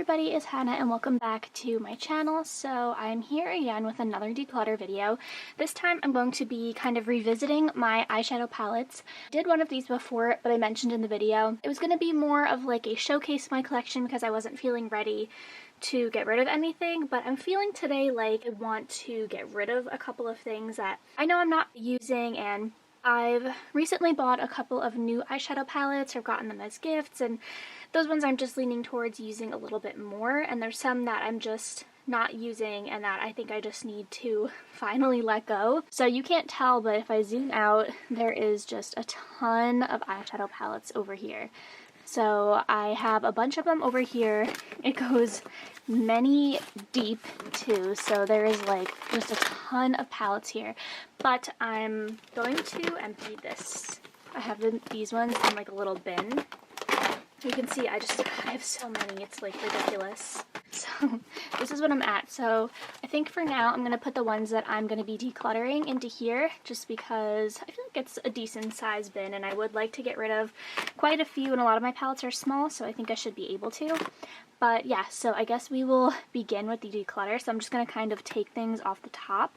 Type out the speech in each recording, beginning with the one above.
everybody, it's Hannah and welcome back to my channel. So I'm here again with another declutter video. This time I'm going to be kind of revisiting my eyeshadow palettes. I did one of these before, but I mentioned in the video it was going to be more of like a showcase my collection because I wasn't feeling ready to get rid of anything, but I'm feeling today like I want to get rid of a couple of things that I know I'm not using, and I've recently bought a couple of new eyeshadow palettes or gotten them as gifts, and those ones I'm just leaning towards using a little bit more, and there's some that I'm just not using and that I think I just need to finally let go. So you can't tell, but if I zoom out, there is just a ton of eyeshadow palettes over here. So I have a bunch of them over here. It goes many deep too, so there is like just a ton of palettes here. But I'm going to empty this. I have these ones in like a little bin. You can see I have so many, it's like ridiculous. So this is what I'm at. So I think for now I'm going to put the ones that I'm going to be decluttering into here just because I feel like it's a decent size bin and I would like to get rid of quite a few, and a lot of my palettes are small, so I think I should be able to. But yeah, so I guess we will begin with the declutter. So I'm just going to kind of take things off the top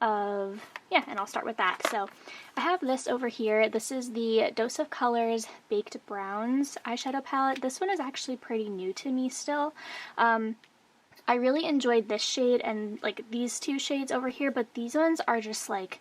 of, yeah, and I'll start with that. So I have this over here. This is the Dose of Colors Baked Browns eyeshadow palette. This one is actually pretty new to me still. I really enjoyed this shade and like these two shades over here, but these ones are just like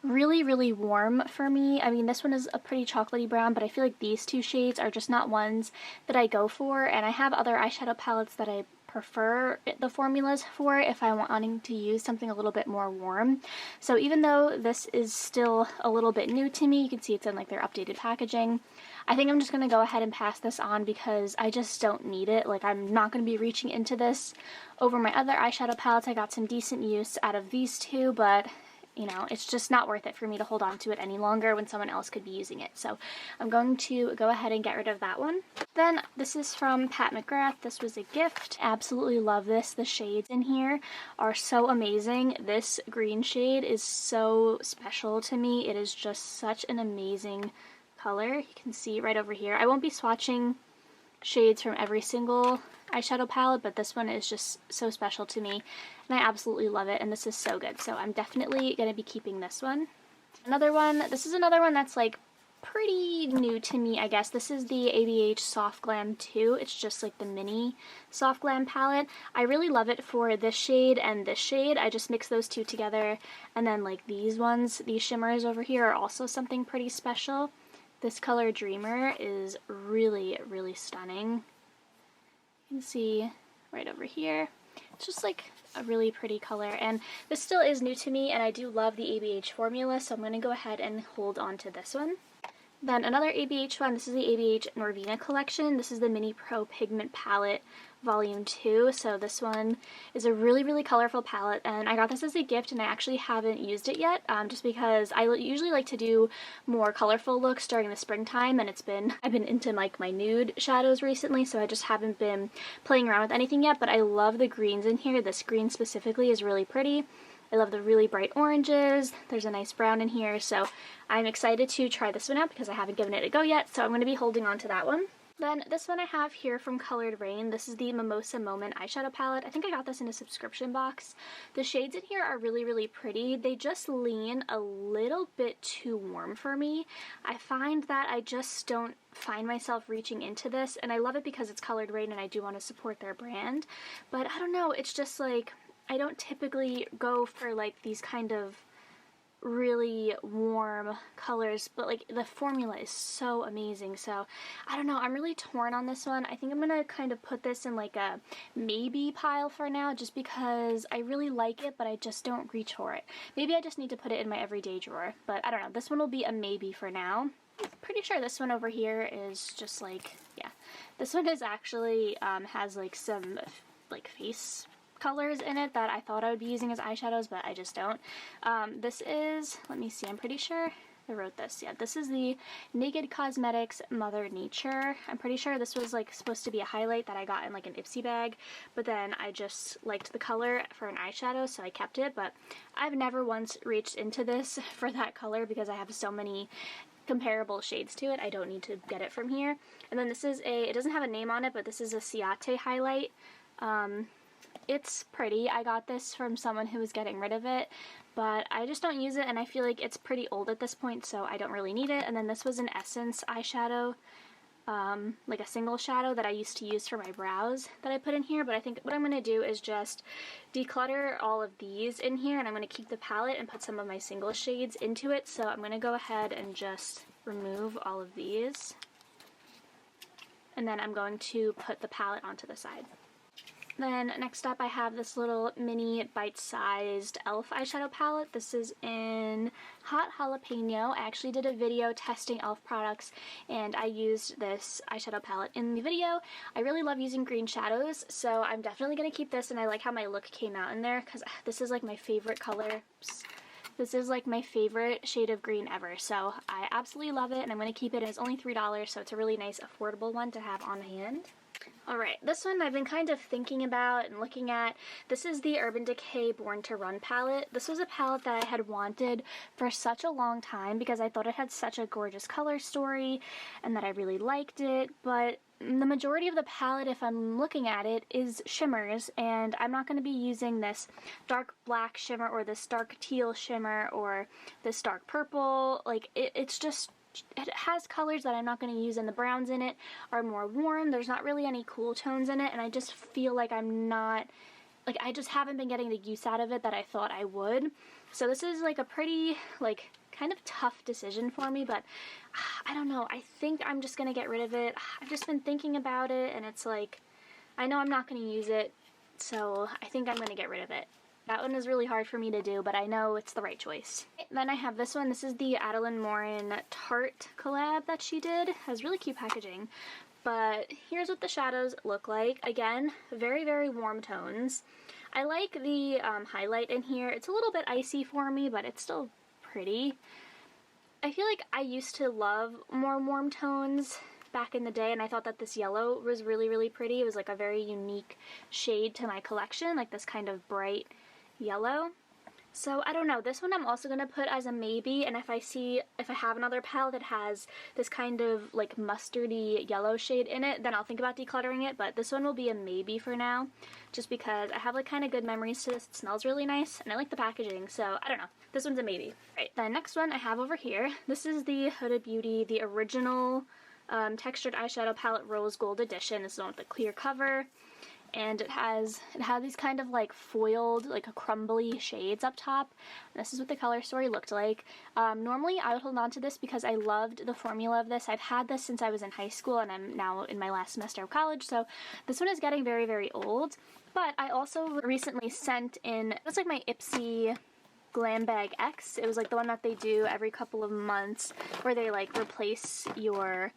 really warm for me. I mean, this one is a pretty chocolatey brown, but I feel like these two shades are just not ones that I go for, and I have other eyeshadow palettes that I prefer the formulas for if I'm wanting to use something a little bit more warm. So even though this is still a little bit new to me, you can see it's in like their updated packaging, I think I'm just going to go ahead and pass this on because I just don't need it. Like, I'm not going to be reaching into this over my other eyeshadow palettes. I got some decent use out of these two, but you know, it's just not worth it for me to hold on to it any longer when someone else could be using it. So I'm going to go ahead and get rid of that one. Then this is from Pat McGrath. This was a gift. Absolutely love this. The shades in here are so amazing. This green shade is so special to me. It is just such an amazing color. You can see right over here. I won't be swatching shades from every single eyeshadow palette, but this one is just so special to me and I absolutely love it, and this is so good. So I'm definitely going to be keeping this one. Another one, this is another one that's like pretty new to me, I guess. This is the Abh Soft Glam 2. It's just like the mini Soft Glam palette. I really love it for this shade and this shade. I just mix those two together, and then like these ones, these shimmers over here are also something pretty special. This color Dreamer is really stunning. You can see right over here. It's just like a really pretty color, and this still is new to me, and I do love the ABH formula, so I'm going to go ahead and hold on to this one. Then another ABH one, this is the ABH Norvina collection. This is the Mini Pro Pigment Palette Volume 2. So this one is a really colorful palette, and I got this as a gift and I actually haven't used it yet, just because I usually like to do more colorful looks during the springtime, and I've been into like my nude shadows recently, so I just haven't been playing around with anything yet, but I love the greens in here. This green specifically is really pretty. I love the really bright oranges. There's a nice brown in here, so I'm excited to try this one out because I haven't given it a go yet, so I'm going to be holding on to that one. Then this one I have here from Colored Rain. This is the Mimosa Moment eyeshadow palette. I think I got this in a subscription box. The shades in here are really pretty. They just lean a little bit too warm for me. I find that I just don't find myself reaching into this, and I love it because it's Colored Rain and I do want to support their brand, but I don't know, it's just like I don't typically go for like these kind of really warm colors, but like the formula is so amazing. So I don't know, I'm really torn on this one. I think I'm gonna kind of put this in like a maybe pile for now, just because I really like it, but I just don't reach for it. Maybe I just need to put it in my everyday drawer, but I don't know. This one will be a maybe for now. I'm pretty sure this one over here is just like, yeah, this one is actually has like some like face colors in it that I thought I would be using as eyeshadows, but I just don't. This is, let me see, I'm pretty sure I wrote this. Yeah, this is the Naked Cosmetics Mother Nature. I'm pretty sure this was like supposed to be a highlight that I got in like an Ipsy bag, but then I just liked the color for an eyeshadow, so I kept it. But I've never once reached into this for that color because I have so many comparable shades to it, I don't need to get it from here. And then this is it doesn't have a name on it, but this is a Ciate Highlight. It's pretty. I got this from someone who was getting rid of it, but I just don't use it, and I feel like it's pretty old at this point, so I don't really need it. And then this was an Essence eyeshadow, like a single shadow that I used to use for my brows that I put in here. But I think what I'm going to do is just declutter all of these in here, and I'm going to keep the palette and put some of my single shades into it. So I'm going to go ahead and just remove all of these, and then I'm going to put the palette onto the side. Then next up I have this little mini bite-sized e.l.f. eyeshadow palette. This is in Hot Jalapeno. I actually did a video testing e.l.f. products, and I used this eyeshadow palette in the video. I really love using green shadows, so I'm definitely going to keep this, and I like how my look came out in there because this is like my favorite color. This is like my favorite shade of green ever, so I absolutely love it, and I'm going to keep it. It's only $3, so it's a really nice affordable one to have on hand. Alright, this one I've been kind of thinking about and looking at. This is the Urban Decay Born to Run palette. This was a palette that I had wanted for such a long time because I thought it had such a gorgeous color story and that I really liked it, but the majority of the palette, if I'm looking at it, is shimmers, and I'm not going to be using this dark black shimmer or this dark teal shimmer or this dark purple. Like, it's just, it has colors that I'm not going to use, and the browns in it are more warm. There's not really any cool tones in it, and I just feel like I just haven't been getting the use out of it that I thought I would. So this is like a pretty, like, kind of tough decision for me, but I don't know. I think I'm just going to get rid of it. I've just been thinking about it, and it's like, I know I'm not going to use it, so I think I'm going to get rid of it. That one is really hard for me to do, but I know it's the right choice. Then I have this one. This is the Adeline Morin Tarte collab that she did. It has really cute packaging. But here's what the shadows look like. Again, very, very warm tones. I like the highlight in here. It's a little bit icy for me, but it's still pretty. I feel like I used to love more warm tones back in the day, and I thought that this yellow was really, really pretty. It was like a very unique shade to my collection, like this kind of bright yellow. So I don't know, this one I'm also going to put as a maybe, and if I have another palette that has this kind of like mustardy yellow shade in it, then I'll think about decluttering it, but this one will be a maybe for now, just because I have like kind of good memories to this. It smells really nice, and I like the packaging, so I don't know. This one's a maybe. Right, the next one I have over here, this is the Huda Beauty, the original textured eyeshadow palette Rose Gold Edition. This is the one with the clear cover. And it had these kind of like foiled, like a crumbly shades up top. And this is what the color story looked like. Normally I would hold on to this because I loved the formula of this. I've had this since I was in high school, and I'm now in my last semester of college, so this one is getting very, very old. But I also recently sent in, it's like my Ipsy Glam Bag X. It was like the one that they do every couple of months where they like replace your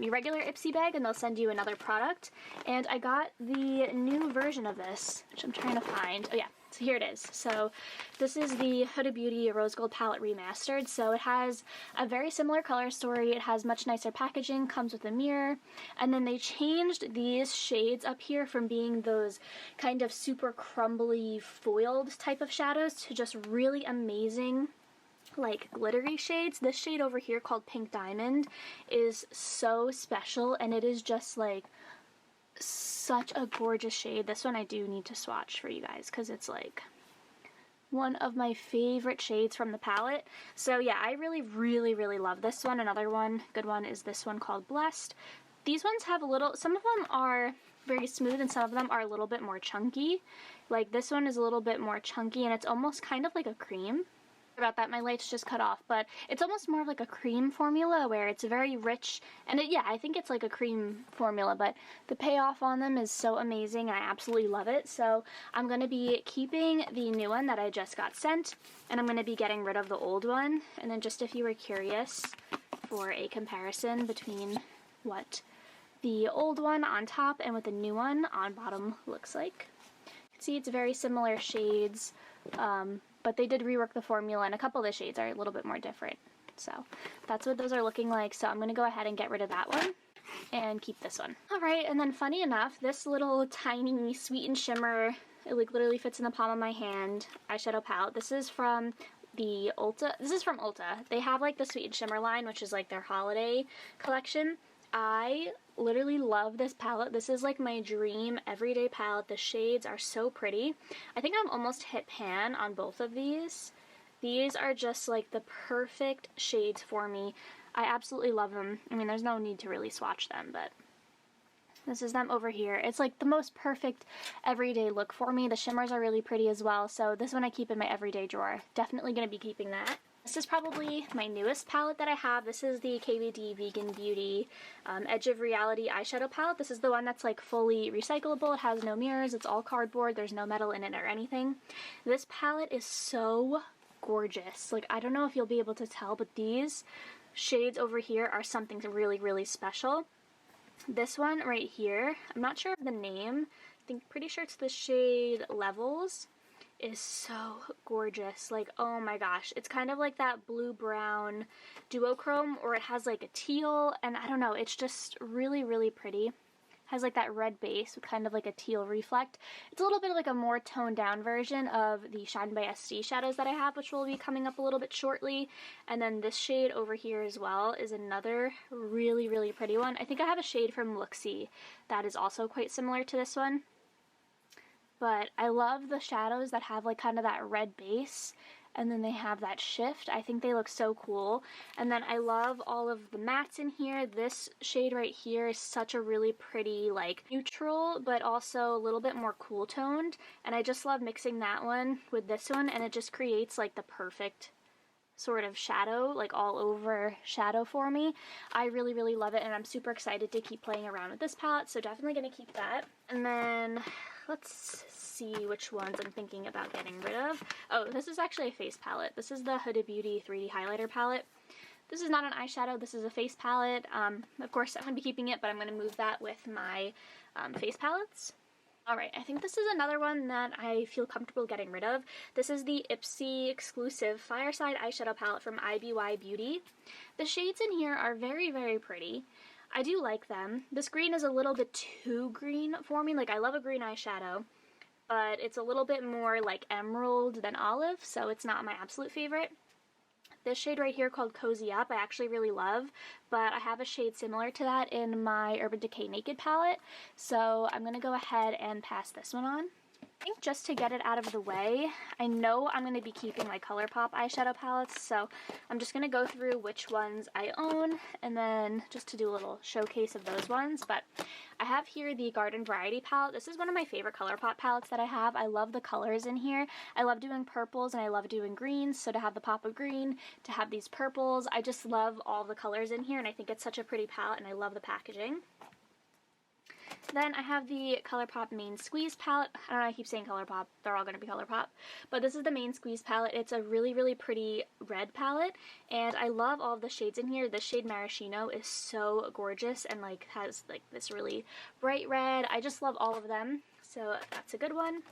regular Ipsy bag and they'll send you another product. And I got the new version of this, which I'm trying to find. Oh yeah, so here it is. So this is the Huda Beauty Rose Gold Palette Remastered. So it has a very similar color story. It has much nicer packaging, comes with a mirror. And then they changed these shades up here from being those kind of super crumbly foiled type of shadows to just really amazing like glittery shades. This shade over here called Pink Diamond is so special, and it is just like such a gorgeous shade. This one I do need to swatch for you guys because it's like one of my favorite shades from the palette. So yeah, I really, really, really love this one. Another one, good one, is this one called Blessed. These ones have a little, some of them are very smooth and some of them are a little bit more chunky. Like this one is a little bit more chunky, and it's almost kind of like a cream. About that, my lights just cut off, but it's almost more of like a cream formula where it's very rich, and yeah, I think it's like a cream formula, but the payoff on them is so amazing and I absolutely love it. So I'm going to be keeping the new one that I just got sent, and I'm going to be getting rid of the old one. And then just if you were curious for a comparison between what the old one on top and what the new one on bottom looks like. You can see it's very similar shades, but they did rework the formula, and a couple of the shades are a little bit more different. So that's what those are looking like. So I'm going to go ahead and get rid of that one and keep this one. Alright, and then funny enough, this little tiny Sweet and Shimmer, it like literally fits in the palm of my hand, eyeshadow palette. This is from the Ulta. This is from Ulta. They have like the Sweet and Shimmer line, which is like their holiday collection. I literally love this palette. This is like my dream everyday palette. The shades are so pretty. I think I'm almost hit pan on both of these. These are just like the perfect shades for me. I absolutely love them. I mean, there's no need to really swatch them, but this is them over here. It's like the most perfect everyday look for me. The shimmers are really pretty as well, so this one I keep in my everyday drawer. Definitely going to be keeping that. This is probably my newest palette that I have. This is the KVD Vegan Beauty Edge of Reality eyeshadow palette. This is the one that's like fully recyclable. It has no mirrors. It's all cardboard. There's no metal in it or anything. This palette is so gorgeous. Like, I don't know if you'll be able to tell, but these shades over here are something really, really special. This one right here, I'm not sure of the name. Pretty sure it's the shade Levels. Is so gorgeous. Like, oh my gosh, it's kind of like that blue-brown duochrome, or it has like a teal, and I don't know, it's just really, really pretty. Has like that red base with kind of like a teal reflect. It's a little bit like a more toned down version of the Shine by SD shadows that I have, which will be coming up a little bit shortly. And then this shade over here as well is another really, really pretty one. I think I have a shade from Looksee that is also quite similar to this one. But I love the shadows that have like kind of that red base, and then they have that shift. I think they look so cool. And then I love all of the mattes in here. This shade right here is such a really pretty like neutral, but also a little bit more cool toned. And I just love mixing that one with this one, and it just creates like the perfect sort of shadow, like all over shadow for me. I really, really love it, and I'm super excited to keep playing around with this palette, so definitely going to keep that. And then let's see which ones I'm thinking about getting rid of. Oh, this is actually a face palette. This is the Huda Beauty 3D highlighter palette. This is not an eyeshadow, this is a face palette. Of course I'm going to be keeping it, but I'm going to move that with my face palettes. Alright, I think this is another one that I feel comfortable getting rid of. This is the Ipsy exclusive Fireside eyeshadow palette from IBY Beauty. The shades in here are very, very pretty. I do like them. This green is a little bit too green for me. Like, I love a green eyeshadow, but it's a little bit more like emerald than olive, so it's not my absolute favorite. This shade right here called Cozy Up I actually really love, but I have a shade similar to that in my Urban Decay Naked palette, so I'm going to go ahead and pass this one on. I think just to get it out of the way, I know I'm going to be keeping my Colourpop eyeshadow palettes, so I'm just going to go through which ones I own, and then just to do a little showcase of those ones. But I have here the Garden Variety palette. This is one of my favorite Colourpop palettes that I have. I love the colors in here. I love doing purples and I love doing greens, so to have the pop of green, to have these purples, I just love all the colors in here, and I think it's such a pretty palette, and I love the packaging. Then I have the Colourpop Main Squeeze palette. I don't know, I keep saying Colourpop. They're all going to be Colourpop. But this is the Main Squeeze palette. It's a really, really pretty red palette, and I love all of the shades in here. This shade Maraschino is so gorgeous and like has like this really bright red. I just love all of them. So that's a good one.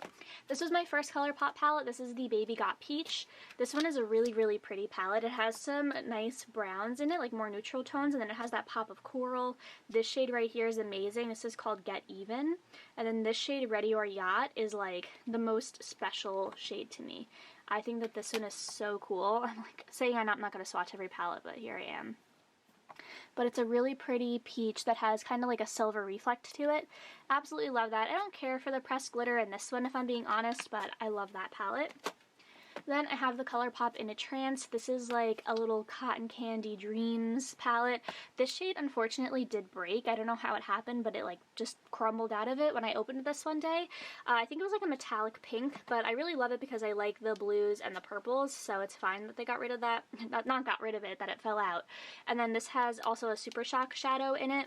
This was my first Colourpop palette. This is the Baby Got Peach. This one is a really, really pretty palette. It has some nice browns in it, like more neutral tones, and then it has that pop of coral. This shade right here is amazing. This is called Get Even. And then this shade, Ready or Yacht, is like the most special shade to me. I think that this one is so cool. I'm like saying I'm not going to swatch every palette, but here I am. But it's a really pretty peach that has kind of like a silver reflect to it. Absolutely love that. I don't care for the pressed glitter in this one if I'm being honest, but I love that palette. Then I have the Colourpop In a Trance. This is like a little Cotton Candy Dreams palette. This shade unfortunately did break. I don't know how it happened, but it like just crumbled out of it when I opened this one day. I think it was like a metallic pink, but I really love it because I like the blues and the purples, so it's fine that they got rid of that. Not got rid of it, that it fell out. And then this has also a Super Shock shadow in it.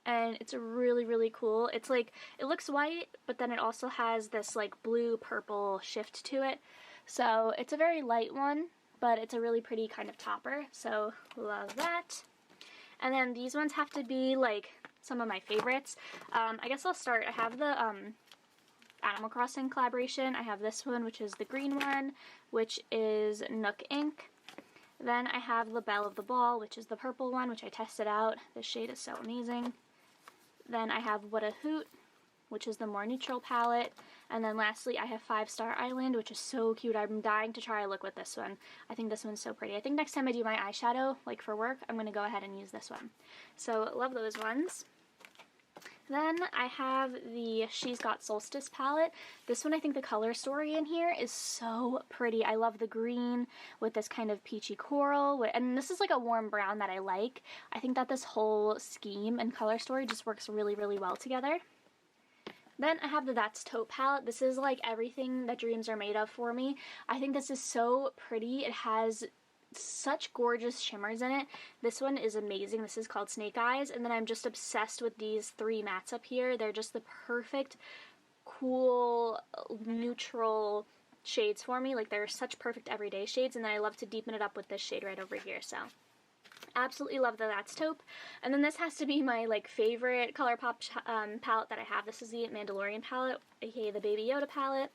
And it's really, really cool. It's like, it looks white, but then it also has this like blue purple shift to it. So it's a very light one, but it's a really pretty kind of topper, so love that. And then these ones have to be like some of my favorites. I guess I'll start. I have the Animal Crossing collaboration. I have this one, which is the green one, which is Nook Ink. Then I have the Belle of the Ball, which is the purple one, which I tested out. This shade is so amazing. Then I have What a Hoot, which is the more neutral palette. And then lastly, I have 5 Star Island, which is so cute. I'm dying to try a look with this one. I think this one's so pretty. I think next time I do my eyeshadow, like for work, I'm going to go ahead and use this one. So love those ones. Then I have the She's Got Solstice palette. This one, I think the color story in here is so pretty. I love the green with this kind of peachy coral, and this is like a warm brown that I like. I think that this whole scheme and color story just works really, really well together. Then I have the That's Taupe palette. This is like everything that dreams are made of for me. I think this is so pretty. It has such gorgeous shimmers in it. This one is amazing. This is called Snake Eyes, and then I'm just obsessed with these 3 mattes up here. They're just the perfect, cool, neutral shades for me. Like, they're such perfect everyday shades, and then I love to deepen it up with this shade right over here, so absolutely love the That's Taupe. And then this has to be my like favorite Colourpop palette that I have. This is the Mandalorian palette, aka the Baby Yoda palette.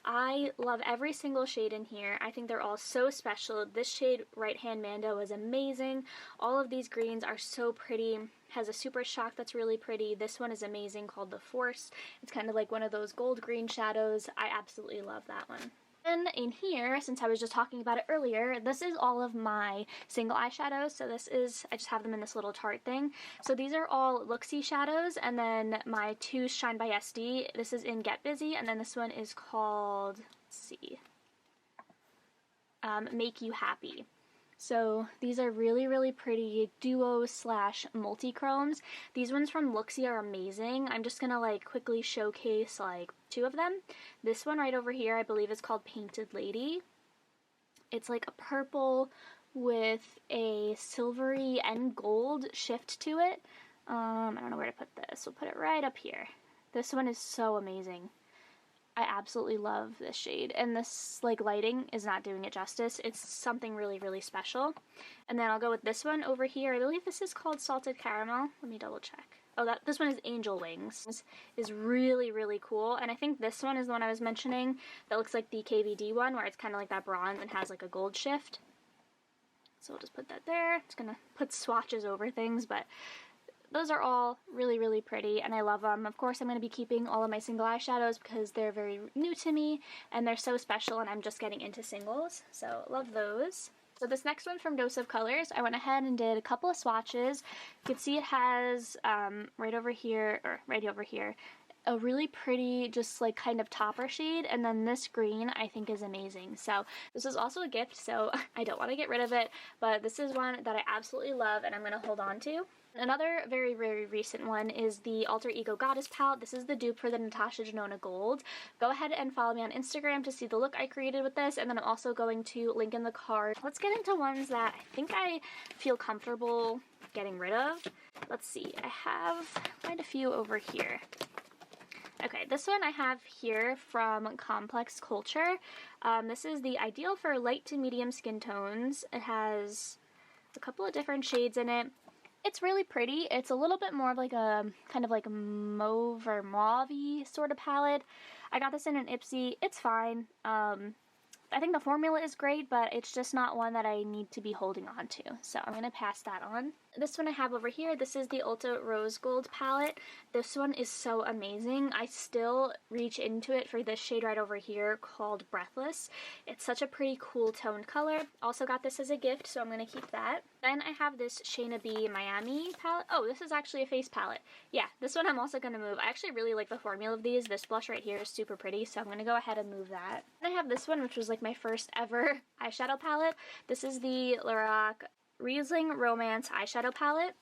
I love every single shade in here. I think they're all so special. This shade, Right Hand Mando, is amazing. All of these greens are so pretty. Has a super shock that's really pretty. This one is amazing, called The Force. It's kind of like one of those gold green shadows. I absolutely love that one. And in here, since I was just talking about it earlier, this is all of my single eyeshadows. So this is, I just have them in this little Tarte thing. So these are all Looksy shadows, and then my 2 Shine by SD. This is in Get Busy, and then this one is called, let's see, Make You Happy. So these are really, really pretty duo slash multi-chromes. These ones from Looksy are amazing. I'm just gonna like quickly showcase like 2 of them. This one right over here I believe is called Painted Lady. It's like a purple with a silvery and gold shift to it. I don't know where to put this. We'll put it right up here. This one is so amazing. I absolutely love this shade, and this like lighting is not doing it justice. It's something really, really special. And then I'll go with this one over here. I believe this is called Salted Caramel. Let me double check. Oh, this one is Angel Wings. This is really, really cool, and I think this one is the one I was mentioning that looks like the KVD one, where it's kind of like that bronze and has like a gold shift. So we'll just put that there. It's gonna put swatches over things, but those are all really, really pretty, and I love them. Of course, I'm going to be keeping all of my single eyeshadows because they're very new to me, and they're so special, and I'm just getting into singles, so love those. So this next one from Dose of Colors, I went ahead and did a couple of swatches. You can see it has, right over here, a really pretty, just like kind of topper shade, and then this green I think is amazing. So this is also a gift, so I don't want to get rid of it, but this is one that I absolutely love and I'm going to hold on to. Another very, very recent one is the Alter Ego Goddess palette. This is the dupe for the Natasha Denona Gold. Go ahead and follow me on Instagram to see the look I created with this, and then I'm also going to link in the card. Let's get into ones that I think I feel comfortable getting rid of. Let's see, I have quite a few over here. Okay, this one I have here from Complex Culture. This is the Ideal for Light to Medium Skin Tones. It has a couple of different shades in it. It's really pretty. It's a little bit more of like a kind of like mauve or mauve-y sort of palette. I got this in an Ipsy. It's fine. I think the formula is great, but it's just not one that I need to be holding on to. So I'm going to pass that on. This one I have over here, this is the Ulta Rose Gold palette. This one is so amazing. I still reach into it for this shade right over here called Breathless. It's such a pretty cool toned color. Also got this as a gift, so I'm going to keep that. Then I have this Shayna B Miami palette. Oh, this is actually a face palette. Yeah, this one I'm also going to move. I actually really like the formula of these. This blush right here is super pretty, so I'm going to go ahead and move that. And I have this one, which was like my first ever eyeshadow palette. This is the Lorac Riesling Romance eyeshadow palette.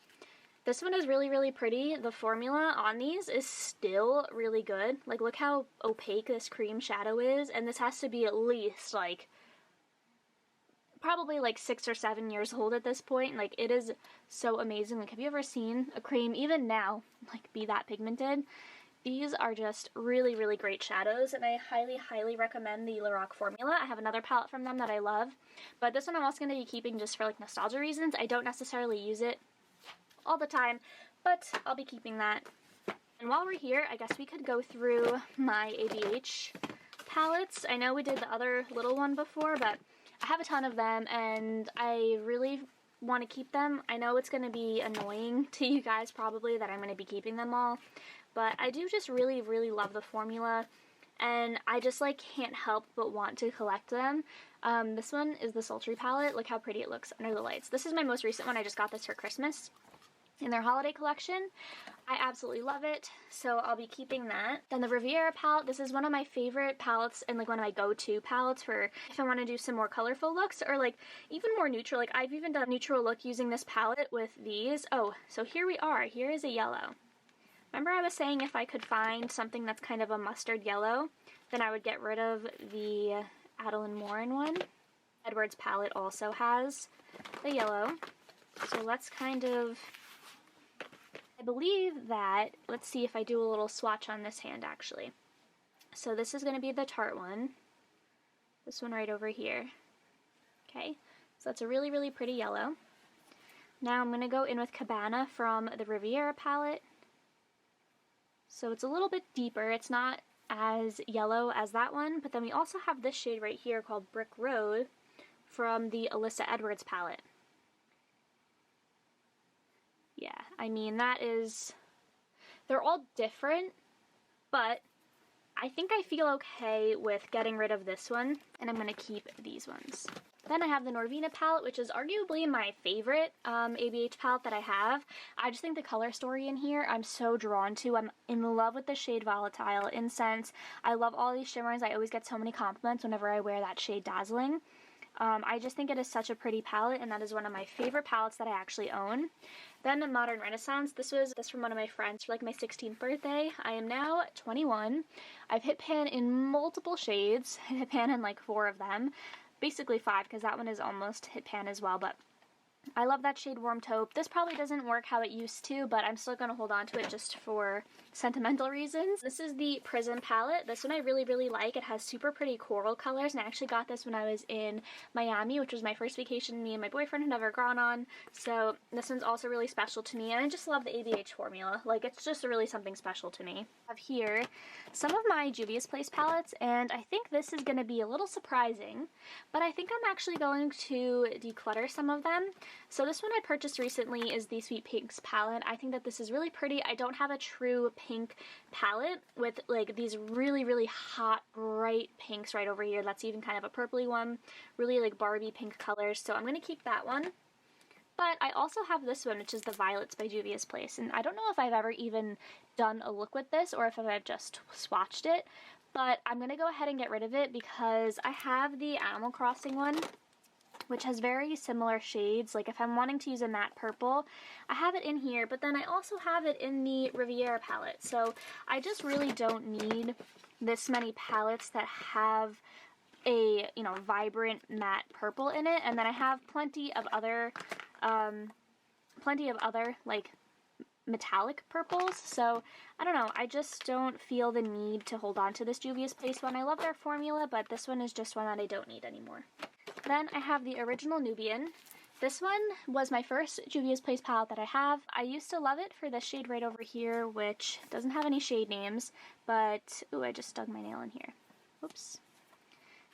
This one is really, really pretty. The formula on these is still really good. Like, look how opaque this cream shadow is, and this has to be at least like probably like 6 or 7 years old at this point. Like, it is so amazing. Like, have you ever seen a cream, even now, like be that pigmented? These are just really, really great shadows, and I highly, highly recommend the Lorac formula. I have another palette from them that I love, but this one I'm also going to be keeping just for like nostalgia reasons. I don't necessarily use it all the time, but I'll be keeping that. And while we're here, I guess we could go through my ABH palettes. I know we did the other little one before, but I have a ton of them, and I really want to keep them. I know it's going to be annoying to you guys probably that I'm going to be keeping them all, but I do just really, really love the formula, and I just like can't help but want to collect them. This one is the Sultry Palette. Look how pretty it looks under the lights. This is my most recent one. I just got this for Christmas in their holiday collection. I absolutely love it, so I'll be keeping that. Then the Riviera palette, this is one of my favorite palettes and like one of my go-to palettes for if I want to do some more colorful looks or like even more neutral. Like I've even done a neutral look using this palette with these. Oh, so here we are. Here is a yellow. Remember I was saying if I could find something that's kind of a mustard yellow, then I would get rid of the Adeline Morin one. Edwards palette also has the yellow. So let's kind of, I believe that, let's see if I do a little swatch on this hand actually. So this is going to be the Tarte one. This one right over here. Okay, so that's a really, really pretty yellow. Now I'm going to go in with Cabana from the Riviera palette. So it's a little bit deeper. It's not as yellow as that one, but then we also have this shade right here called Brick Road from the Alyssa Edwards palette. Yeah, I mean that is, they're all different, but I think I feel okay with getting rid of this one, and I'm going to keep these ones. Then I have the Norvina palette, which is arguably my favorite ABH palette that I have. I just think the color story in here I'm so drawn to. I'm in love with the shade Volatile Incense. I love all these shimmers. I always get so many compliments whenever I wear that shade Dazzling. I just think it is such a pretty palette, and that is one of my favorite palettes that I actually own. Then the Modern Renaissance. This was from one of my friends for like my 16th birthday. I am now 21. I've hit pan in multiple shades. I hit pan in like 4 of them. Basically 5 because that one is almost hit pan as well, but I love that shade Warm Taupe. This probably doesn't work how it used to, but I'm still going to hold on to it just for sentimental reasons. This is the Prism palette. This one I really, really like. It has super pretty coral colors, and I actually got this when I was in Miami, which was my first vacation me and my boyfriend had never gone on. So this one's also really special to me, and I just love the ABH formula. Like, it's just really something special to me. I have here some of my Juvia's Place palettes, and I think this is going to be a little surprising, but I think I'm actually going to declutter some of them. So this one I purchased recently is the Sweet Pinks palette. I think that this is really pretty. I don't have a true pink palette with like these really, really hot, bright pinks right over here. That's even kind of a purpley one. Really like Barbie pink colors. So I'm going to keep that one. But I also have this one, which is the Violets by Juvia's Place. And I don't know if I've ever even done a look with this or if I've just swatched it. But I'm going to go ahead and get rid of it because I have the Animal Crossing one, which has very similar shades. Like if I'm wanting to use a matte purple, I have it in here, but then I also have it in the Riviera palette. So I just really don't need this many palettes that have a, you know, vibrant matte purple in it. And then I have plenty of other like metallic purples. So I don't know, I just don't feel the need to hold on to this Juvia's Place one. I love their formula, but this one is just one that I don't need anymore. Then I have the original Nubian. This one was my first Juvia's Place palette that I have. I used to love it for this shade right over here, which doesn't have any shade names, but, ooh, I just dug my nail in here. Oops.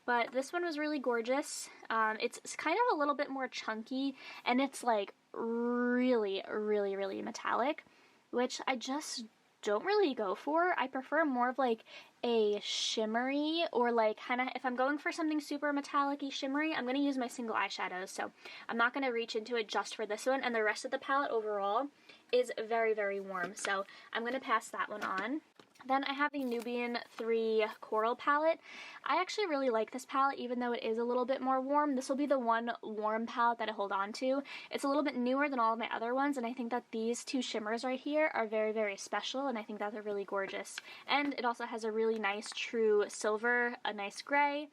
But this one was really gorgeous. It's kind of a little bit more chunky, and it's like really, really, really metallic, which I just don't really go for. I prefer more of like a shimmery, or like kind of, if I'm going for something super metallic-y shimmery, I'm going to use my single eyeshadows. So I'm not going to reach into it just for this one, and the rest of the palette overall is very, very warm. So I'm going to pass that one on. Then I have the Nubian 3 Coral palette. I actually really like this palette, even though it is a little bit more warm. This will be the one warm palette that I hold on to. It's a little bit newer than all of my other ones, and I think that these 2 shimmers right here are very, very special, and I think that they're really gorgeous. And it also has a really nice true silver, a nice gray,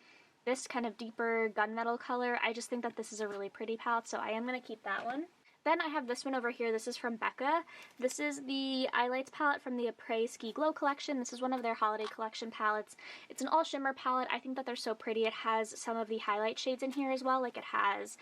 this kind of deeper gunmetal color. I just think that this is a really pretty palette, so I am going to keep that one. Then I have this one over here. This is from Becca. This is the Eyelights palette from the Après Ski Glow collection. This is one of their holiday collection palettes. It's an all shimmer palette. I think that they're so pretty. It has some of the highlight shades in here as well. Like it has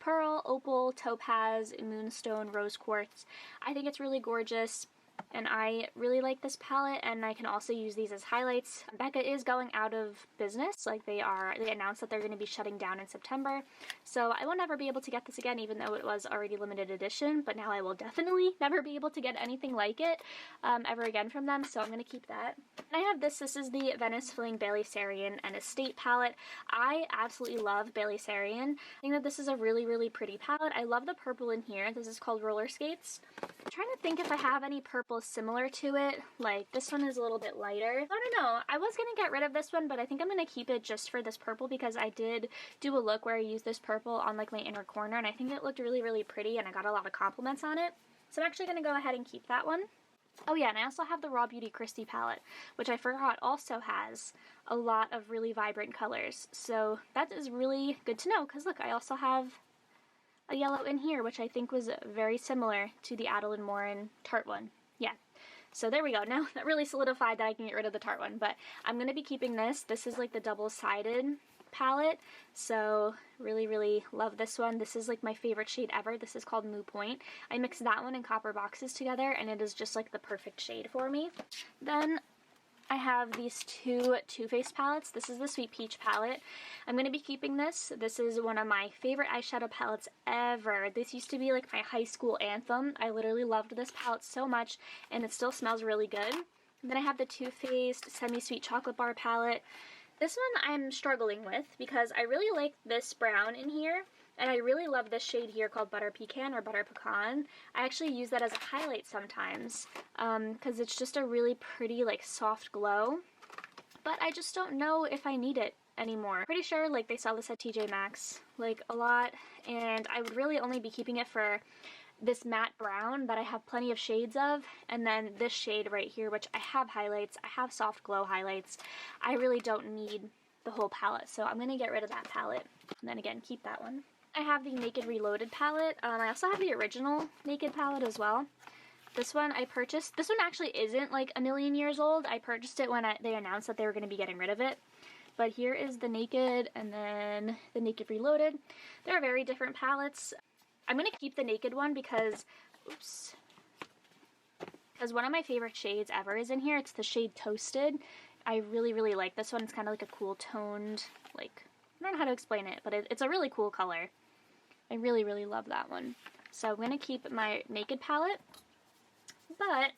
Pearl, Opal, Topaz, Moonstone, Rose Quartz. I think it's really gorgeous. And I really like this palette, and I can also use these as highlights. Becca is going out of business. Like they announced that they're going to be shutting down in September. So I will never be able to get this again, even though it was already limited edition. But now I will definitely never be able to get anything like it ever again from them. So I'm going to keep that. And I have this. This is the Venice Fling Balearian and Estate palette. I absolutely love Balearian. I think that this is a really, really pretty palette. I love the purple in here. This is called Roller Skates. I'm trying to think if I have any purple similar to it. Like this one is a little bit lighter. I don't know. I was gonna get rid of this one, but I think I'm gonna keep it just for this purple because I did do a look where I used this purple on like my inner corner, and I think it looked really, really pretty, and I got a lot of compliments on it. So I'm actually gonna go ahead and keep that one. Oh yeah, and I also have the Raw Beauty Christie palette, which I forgot also has a lot of really vibrant colors. So that is really good to know, because look, I also have a yellow in here, which I think was very similar to the Adeline Morin Tarte one. Yeah. So there we go. Now that really solidified that I can get rid of the Tarte one, but I'm going to be keeping this. This is like the double-sided palette, so really, really love this one. This is like my favorite shade ever. This is called Moo Point. I mixed that one and Copper Boxes together, and it is just like the perfect shade for me. Then I have these two Too Faced palettes. This is the Sweet Peach palette. I'm going to be keeping this. This is one of my favorite eyeshadow palettes ever. This used to be like my high school anthem. I literally loved this palette so much, and it still smells really good. And then I have the Too Faced Semi-Sweet Chocolate Bar palette. This one I'm struggling with because I really like this brown in here, and I really love this shade here called Butter Pecan or Butter Pecan. I actually use that as a highlight sometimes because it's just a really pretty like soft glow, but I just don't know if I need it anymore. Pretty sure like they sell this at TJ Maxx like a lot, and I would really only be keeping it for this matte brown that I have plenty of shades of, and then this shade right here, which I have highlights. I have soft glow highlights. I really don't need the whole palette, so I'm going to get rid of that palette, and then again keep that one. I have the Naked Reloaded palette. I also have the original Naked palette as well. This one I purchased. This one actually isn't like a million years old. I purchased it when they announced that they were going to be getting rid of it. But here is the Naked and then the Naked Reloaded. They're very different palettes. I'm going to keep the Naked one because, oops, because one of my favorite shades ever is in here. It's the shade Toasted. I really, really like this one. It's kind of like a cool toned, like, I don't know how to explain it, but it's a really cool color. I really, really love that one. So I'm going to keep my Naked palette, but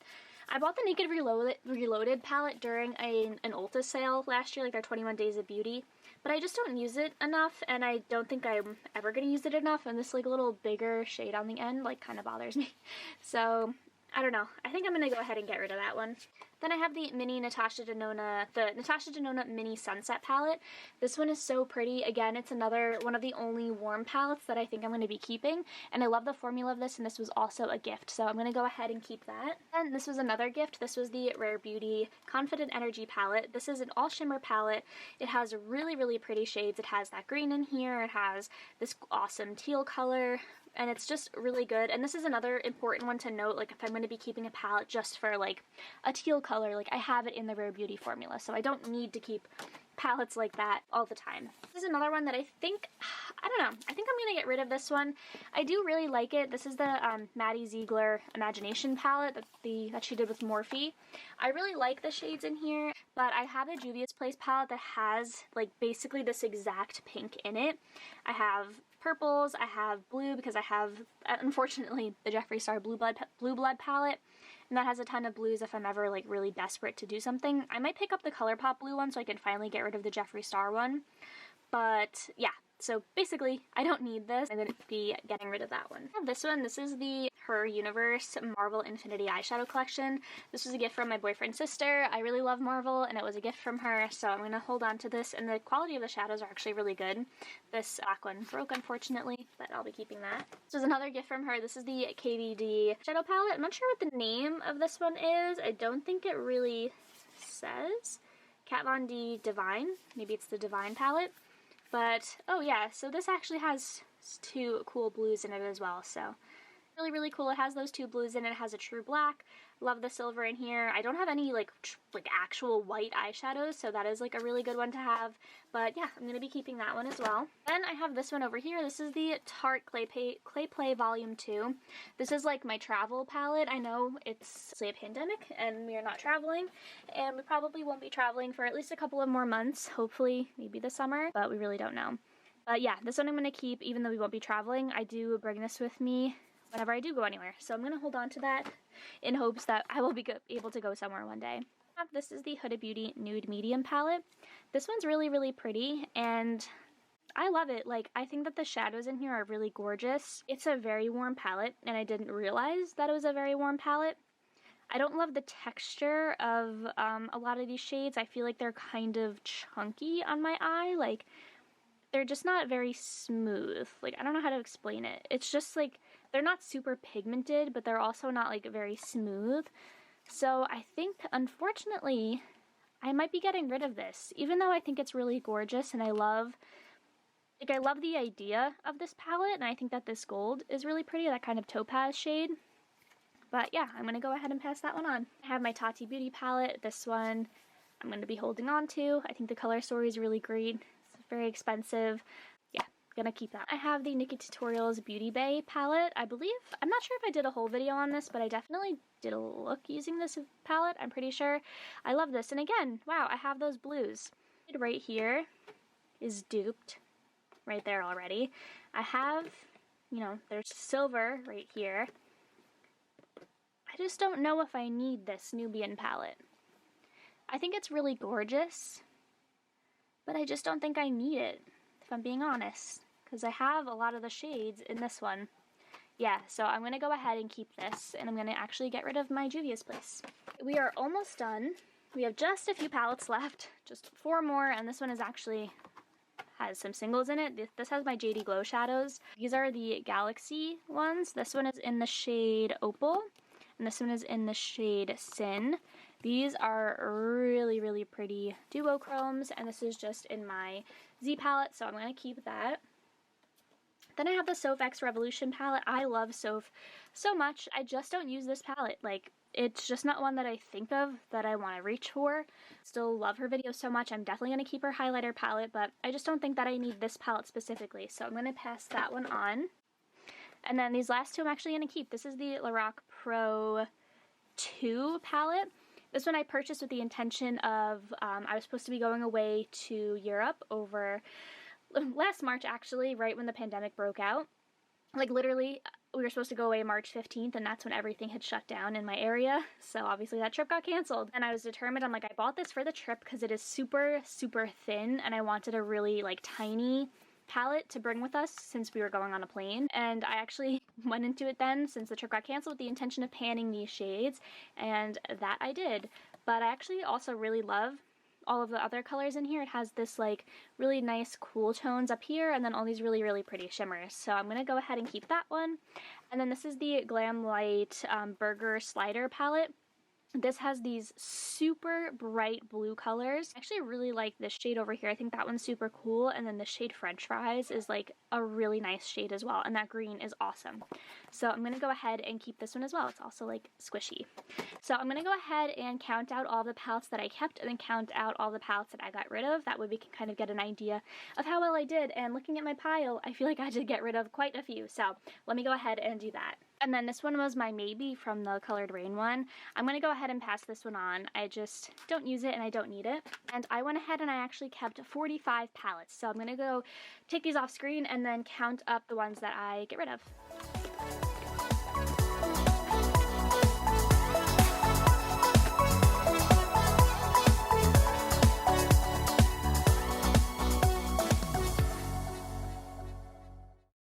I bought the Naked Reloaded palette during an Ulta sale last year, like their 21 Days of Beauty. But I just don't use it enough, and I don't think I'm ever going to use it enough, and this like little bigger shade on the end like kind of bothers me. So I don't know. I think I'm going to go ahead and get rid of that one. Then I have the mini Natasha Denona Mini Sunset palette. This one is so pretty. Again, it's another one of the only warm palettes that I think I'm going to be keeping, and I love the formula of this, and this was also a gift, so I'm going to go ahead and keep that. And this was another gift. This was the Rare Beauty Confident Energy palette. This is an all shimmer palette. It has really, really pretty shades. It has that green in here. It has this awesome teal color, and it's just really good. And this is another important one to note, like if I'm going to be keeping a palette just for like a teal color, like I have it in the Rare Beauty formula, so I don't need to keep palettes like that all the time. This is another one that I think, I don't know, I think I'm going to get rid of this one. I do really like it. This is the Maddie Ziegler Imagination palette that she did with Morphe. I really like the shades in here, but I have a Juvia's Place palette that has like basically this exact pink in it. I have purples, I have blue because I have, unfortunately, the Jeffree Star Blue Blood palette, and that has a ton of blues if I'm ever like really desperate to do something. I might pick up the Colourpop blue one so I can finally get rid of the Jeffree Star one, but yeah. So basically, I don't need this. I'm going to be getting rid of that one. I have this one. This is the Her Universe Marvel Infinity Eyeshadow Collection. This was a gift from my boyfriend's sister. I really love Marvel, and it was a gift from her, so I'm going to hold on to this. And the quality of the shadows are actually really good. This black one broke, unfortunately, but I'll be keeping that. This was another gift from her. This is the KVD Shadow Palette. I'm not sure what the name of this one is. I don't think it really says. Kat Von D Divine. Maybe it's the Divine palette. But, oh yeah, so this actually has two cool blues in it as well, so Really, really cool. It has those two blues in it. It has a true black. Love the silver in here. I don't have any like actual white eyeshadows, so that is like a really good one to have. But yeah, I'm going to be keeping that one as well. Then I have this one over here. This is the Tarte Clay Play Volume 2. This is like my travel palette. I know it's a pandemic and we are not traveling, and we probably won't be traveling for at least a couple of more months, hopefully maybe this summer, but we really don't know. But yeah, this one I'm going to keep even though we won't be traveling. I do bring this with me whenever I do go anywhere, so I'm going to hold on to that in hopes that I will be able to go somewhere one day. This is the Huda Beauty Nude Medium palette. This one's really, really pretty, and I love it. Like, I think that the shadows in here are really gorgeous. It's a very warm palette, and I didn't realize that it was a very warm palette. I don't love the texture of a lot of these shades. I feel like they're kind of chunky on my eye. Like, they're just not very smooth. Like, I don't know how to explain it. It's just like, they're not super pigmented, but they're also not like very smooth. So I think, unfortunately, I might be getting rid of this, even though I think it's really gorgeous and I love the idea of this palette, and I think that this gold is really pretty, that kind of topaz shade. But yeah, I'm going to go ahead and pass that one on. I have my Tatty Beauty palette. This one I'm going to be holding on to. I think the color story is really great. It's very expensive. Yeah, gonna keep that. I have the Nikkietutorials Beauty Bay palette. I believe, I'm not sure if I did a whole video on this, but I definitely did a look using this palette, I'm pretty sure. I love this. And again, wow, I have those blues. Right here is duped. Right there already. I have, you know, there's silver right here. I just don't know if I need this Nubian palette. I think it's really gorgeous, but I just don't think I need it, if I'm being honest, because I have a lot of the shades in this one. Yeah, so I'm going to go ahead and keep this, and I'm going to actually get rid of my Juvia's Place. We are almost done. We have just a few palettes left, just 4 more, and this one is actually has some singles in it. This has my JD Glow shadows. These are the Galaxy ones. This one is in the shade Opal, and this one is in the shade Sin. These are really, really pretty duochromes, and this is just in my Z palette, so I'm going to keep that. Then I have the Soph X Revolution palette. I love Soph so much. I just don't use this palette. Like, it's just not one that I think of that I want to reach for. Still love her videos so much. I'm definitely going to keep her highlighter palette, but I just don't think that I need this palette specifically, so I'm going to pass that one on. And then these last two I'm actually going to keep. This is the Lorac Pro 2 palette. This one I purchased with the intention of, I was supposed to be going away to Europe over last March, actually, right when the pandemic broke out. Like, literally, we were supposed to go away March 15th, and that's when everything had shut down in my area, so obviously that trip got canceled. And I was determined, I'm like, I bought this for the trip because it is super, super thin, and I wanted a really, like, tiny palette to bring with us since we were going on a plane. And I actually went into it then, since the trip got canceled, with the intention of panning these shades, and that I did. But I actually also really love all of the other colors in here. It has this like really nice cool tones up here, and then all these really, really pretty shimmers. So I'm going to go ahead and keep that one. And then this is the Glam Light Burger Slider palette. This has these super bright blue colors. I actually really like this shade over here. I think that one's super cool. And then the shade French Fries is like a really nice shade as well. And that green is awesome. So I'm going to go ahead and keep this one as well. It's also like squishy. So I'm going to go ahead and count out all the palettes that I kept and then count out all the palettes that I got rid of. That way we can kind of get an idea of how well I did. And looking at my pile, I feel like I did get rid of quite a few. So let me go ahead and do that. And then this one was my maybe from the Colored Rain one. I'm going to go ahead and pass this one on. I just don't use it and I don't need it. And I went ahead and I actually kept 45 palettes. So I'm going to go take these off screen and then count up the ones that I get rid of.